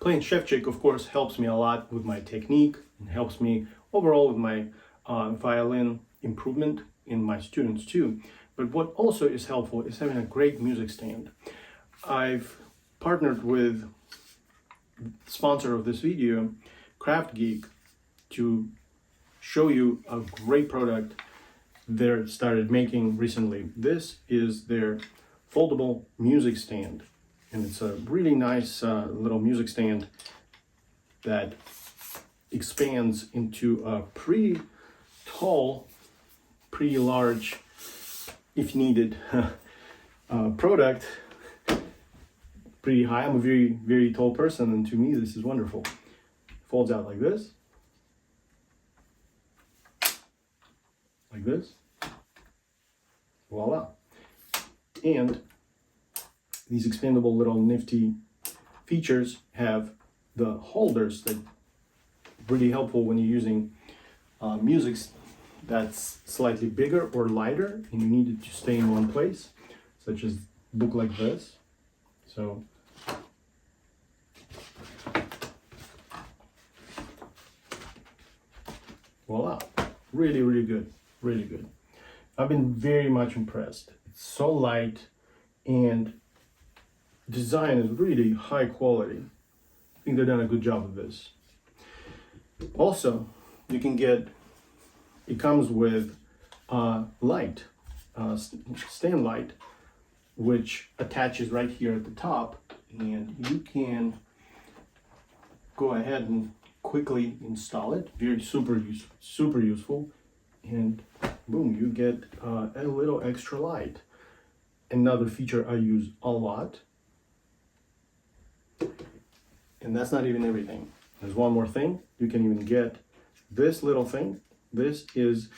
Playing Shevchik, of course, helps me a lot with my technique and helps me overall with my violin improvement in my students too. But what also is helpful is having a great music stand. I've partnered with the sponsor of this video, Craft Geek, to show you a great product they started making recently. This is their foldable music stand, and it's a really nice little music stand that expands into a pretty tall, pretty large, if needed, product. Pretty high. I'm a very tall person, and to me this is wonderful. Folds out like this, voila. And these expandable little nifty features have the holders that are really helpful when you're using music that's slightly bigger or lighter and you need it to stay in one place, such as a book like this. So voila, really good, really good. I've been very much impressed. It's so light and design is really high quality. I think they've done a good job of this. Also, you can get, it comes with light, stand light, which attaches right here at the top, and you can go ahead and quickly install it. Very super useful, and boom, you get a little extra light. Another feature I use a lot, and that's not even everything. There's one more thing. You can even get this little thing. This is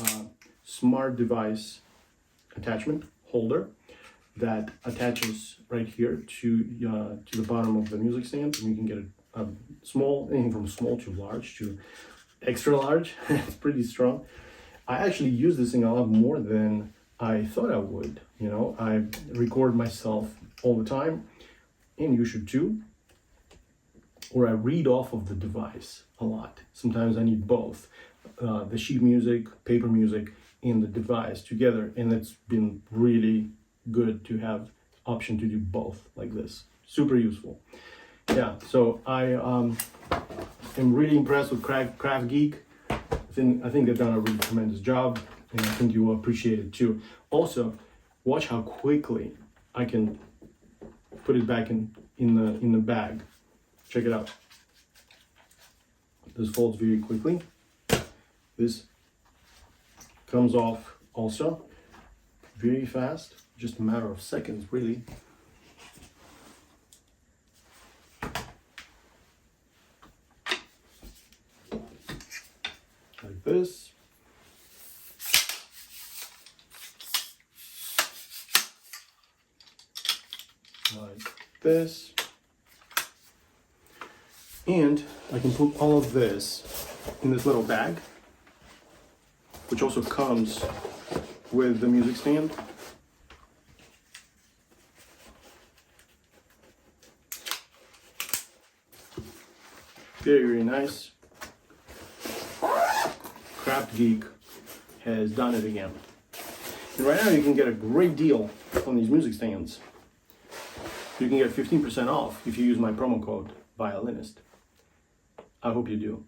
a smart device attachment holder that attaches right here to the bottom of the music stand, and you can get a small, anything from small to large to extra large. It's pretty strong. I actually use this thing a lot more than I thought I would. You know, I record myself all the time, and you should too. Or I read off of the device a lot. Sometimes I need both, the sheet music, paper music, and the device together, and it's been really good to have option to do both like this. Super useful. Yeah, so I am really impressed with Craft Geek. I think they've done a really tremendous job, and I think you will appreciate it too. Also, watch how quickly I can put it back in the bag. Check it out. This folds very quickly. This comes off also very fast, just a matter of seconds, really. Like this. Like this. And I can put all of this in this little bag, which also comes with the music stand. Very nice. Craft Geek has done it again. And right now you can get a great deal on these music stands. You can get 15% off if you use my promo code ViolinIst. I hope you do.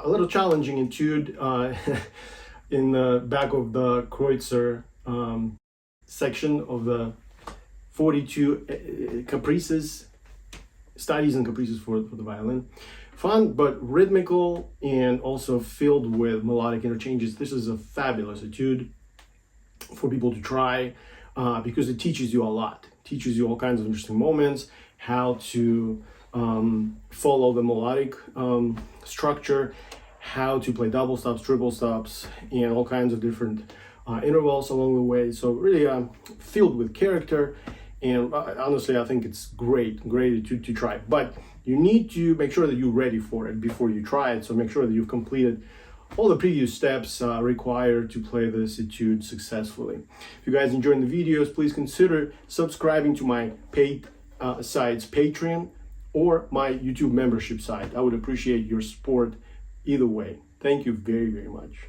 a little challenging etude in the back of the Kreutzer section of the 42 Caprices, studies and Caprices for the violin. Fun, but rhythmical and also filled with melodic interchanges. This is a fabulous etude for people to try because it teaches you a lot. It teaches you all kinds of interesting moments, how to follow the melodic structure, how to play double stops, triple stops, and all kinds of different intervals along the way. So really filled with character, and honestly I think it's great to try. But you need to make sure that you're ready for it before you try it. So make sure that you've completed all the previous steps required to play this etude successfully. If you guys enjoyed the videos, please consider subscribing to my paid sites, Patreon or my YouTube membership site. I would appreciate your support either way. Thank you very, very much.